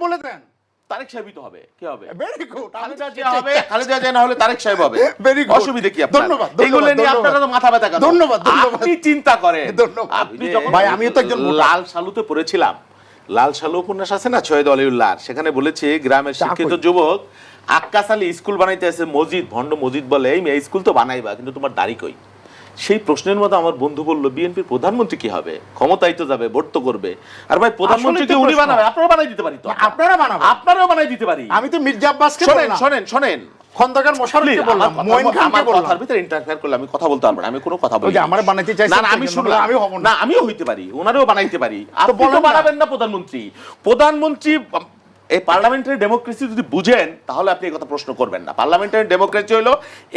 বলে দেন। তারেক সাহেবই তো হবে, কি হবে? Very good. খালেদা জিয়া হবে, খালেদা জিয়া না হলে তারেক সাহেব হবে। Very good. অসুবিধা কি আপনার? ধন্যবাদ। এগুলো নিয়ে আপনারা তো মাথা ব্যথা করেন। ধন্যবাদ। আপনি চিন্তা করেন। আপনি যখন ভাই আমিও তো একজন লাল সালুতে পড়েছিলাম, লাল সালু উপন্যাস আছে না সৈয়দ অলিউল্লাহ, সেখানে বলেছে গ্রামের শিক্ষিত যুবক আক্কাস আলী স্কুল বানাইতে আছে, মসজিদ ভণ্ড মসজিদ বলে, এই মেয়ে স্কুল তো বানাইবা কিন্তু তোমার দাড়ি কই? সেই প্রশ্নের মতো আমার বন্ধু বলল বিএনপির প্রধানমন্ত্রী কি হবে? ক্ষমতায় তো যাবে, ভোট তো করবে। আর ভাই প্রধানমন্ত্রীকে উনি বানাবে, আপনারা বানাই দিতে পারি তো। আপনারা বানাবেন, আপনারাও বানাই দিতে পারি। আমি তো মির্জা আব্বাসকে শোনেন বললাম, শোনেন শোনেন খন্দকার মোশাররফকে বললাম, মঈন খানকে বললাম। কথার ভিতরে ইন্টারফেয়ার করলে আমি কথা বলতে পারবো না, আমি কোনো কথা বলি না। আমারে বানাইতে চাইছেন? না আমি শুনলাম, আমি হব না আমিও হইতে পারি, ওনারেও বানাইতে পারি। আপনি তো বলেন না। বানাবেন না প্রধানমন্ত্রী। প্রধানমন্ত্রী এই পার্লামেন্টারি ডেমোক্রেসি যদি বুঝেন তাহলে আপনি এই কথা প্রশ্ন করবেন না। পার্লামেন্টারি ডেমোক্রেসি হলো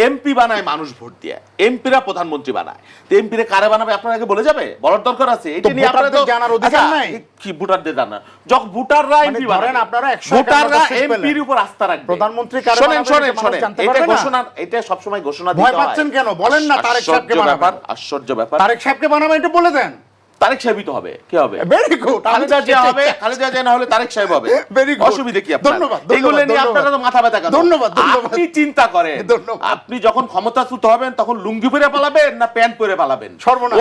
এমপি বানায় মানুষ ভোট দিয়ে, এমপিরা প্রধানমন্ত্রী বানায়। তো এমপিরা কারে বানাবে আপনার আগে বলে যাবে? বলার দরকার আছে? এটা নিয়ে আপনারা তো জানার অধিকার নাই। কি ভোটারদের জানা? যখন ভোটাররা এমপি ধরেন বানায়, আপনারা 100 ভোটাররা এমপির উপর আস্থা রাখবে। প্রধানমন্ত্রী কারে শোনেন বানাবে শোনেন এটা শোনেন, জানতে এটা পারবে না। ঘোষণা, এটা সব সময় ঘোষণা দিতে ভয় হয়। পাচ্ছেন কেন? বলেন না তারেক সাহেবকে বানাবেন। আশ্চর্য ব্যাপার। তারেক সাহেবকে বানাবেন এটা বলে দেন। তারেক সাহেবই তো হবে, কি হবে? Very good. খালেদা জিয়া হবে, খালেদা জিয়া না হলে তারেক সাহেব হবে। Very good. অসুবিধা কি আপনার? ধন্যবাদ। এগুলো নিয়ে আপনারা তো মাথা ব্যথা করেন। ধন্যবাদ। আপনি চিন্তা করেন, আপনি যখন ক্ষমতাচ্যুত হবেন তখন লুঙ্গি পরে পালাবেন না প্যান্ট পরে পালাবেন,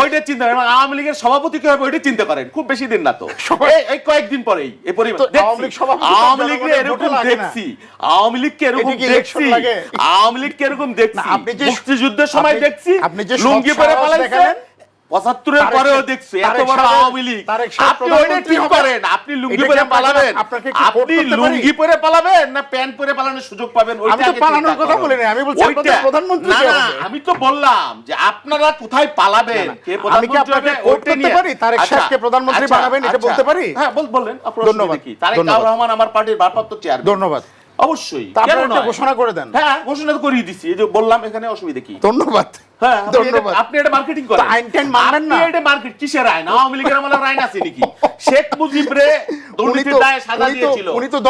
ওইটা চিন্তা করেন। আওয়ামী লীগের সভাপতি কি হবে ওইটা চিন্তা করেন। খুব বেশি দিন না তো, এই কয়েকদিন পরেই এই পরিমাণ আওয়ামী লীগের এরকম দেখছি, আওয়ামী লীগকে এরকম দেখছি, আওয়ামী লীগকে এরকম দেখছি, মুক্তিযুদ্ধের সময় দেখছি লুঙ্গি পরে পালাইছে, ৭৫ এর পরেও দেখছি এত বড় আওয়ামী লীগ। আপনি ওইটা ঠিক করেন, আপনি লুঙ্গি পরে পালাবেন, আপনি লুঙ্গি পরে পালাবেন না প্যান্ট পরে পালানোর সুযোগ পাবেন? আমি তো পালানোর কথা বলি না, আমি বলছি আপনাদের প্রধানমন্ত্রী কে হবে। আমি তো বললাম যে আপনারা কোথায় পালাবেন, কে প্রধানমন্ত্রী হবে ওইটা নিয়ে পারি। তারেক সাহেবকে প্রধানমন্ত্রী বানাবেন এটা বলতে পারি? হ্যাঁ বললেন। ধন্যবাদ। তারেক রহমান আমার পার্টির ভারপ্রাপ্ত চেয়ারম্যান। ধন্যবাদ। অবশ্যই ঘোষণা করে দেন। হ্যাঁ ঘোষণা তো করিয়ে দিছি, এই যে বললাম, এখানে অসুবিধা কি? ধন্যবাদ। হ্যাঁ ধন্যবাদ। আপনি এটা মার্কেটিং করেন, আইন টাইন মানবেন না। আপনি এটা মার্কেট কিসের আইন? আওয়ামী লীগের আমলের আইন আছে নাকি? শেখ মুজিবরে দুর্নীতির দায়ে সাজা দিয়েছিল,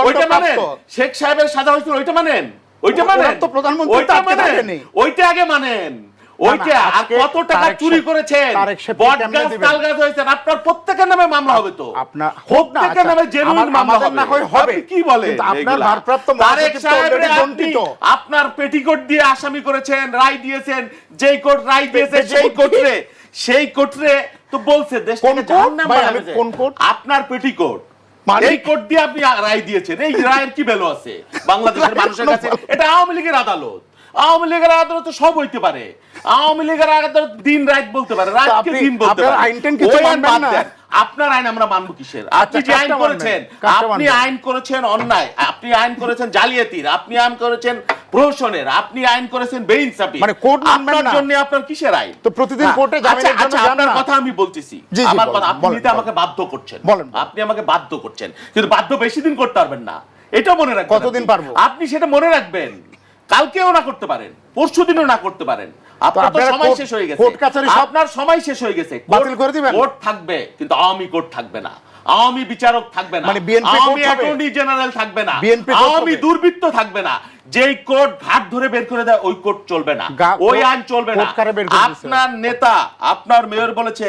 ওইটা মানেন? শেখ সাহেবের সাজা হয়েছিল, ওইটা মানেন? ওইটা মানেন তো? প্রধানমন্ত্রী ওইটা মানেন? ওইটা আগে মানেন। ওইটা আর কত টাকা চুরি করেছেন, বটগাছ তালগাছ হয়েছেন, আপনার প্রত্যেকের নামে মামলা হবে তো। আপনার প্রত্যেকের নামে জেনুইন মামলা হবে না হয় হবে। কি বলেন? আপনার ভারপ্রাপ্ত তারেক সাহেব দণ্ডিত। আপনার পেটিকোট দিয়ে আসামি করেছেন, রায় দিয়েছেন, যেই কোর্ট রায় দিয়েছে সেই কোর্টে তো বলছে দেশ থেকে জাহান্নাম বানাবে। কোন কোর্ট? আপনার পেটিকোট, এই কোর্ট দিয়ে আপনি রায় দিয়েছেন। এই রায়ের কি ভ্যালু আছে বাংলাদেশের মানুষের কাছে? এটা আওয়ামী লীগের আদালত। আওয়ামী লীগের আদালত তো সব হইতে পারে। আওয়ামী লীগের আদালত দিন রাত বলতে পারে, রাতকে দিন বলতে পারে। আপনার আইন আমরা মানবো কিসের? আপনি যে আইন করেছেন, আপনি আইন করেছেন অন্যায়, আপনি আইন করেছেন জালিয়াতির, আপনি আইন করেছেন প্রহসনের, আপনি আইন করেছেন বেইনসাফি। আপনার জন্য আপনার কিসের আইন? তো প্রতিদিন কোর্টে যাবেন। আচ্ছা আপনার কথা আমি বলতেছি, আমার কথা আপনি নিতে আমাকে বাধ্য করছেন, আপনি আমাকে বাধ্য করছেন, কিন্তু বাধ্য বেশি দিন করতে পারবেন না, এটা মনে রাখবেন। কতদিন পারবো? আপনি সেটা মনে রাখবেন। কালকেও না করতে পারেন, পরশুদিনও না করতে পারেন। আপনার তো সময় শেষ হয়ে গেছে, আপনার সময় শেষ হয়ে গেছে। বাতিল করে দিবেন। কোর্ট থাকবে কিন্তু আওয়ামী কোর্ট থাকবে না, আওয়ামী বিচারক থাকবে না, আওয়ামী অ্যাটর্নি জেনারেল থাকবে না, আওয়ামী দুর্বৃত্ত থাকবে না। যেই কোর্ট ঘাট ধরে বের করে দেয় ওই কোর্ট চলবে না, ওই আইন চলবে না। আপনার নেতা, আপনার মেয়র বলেছে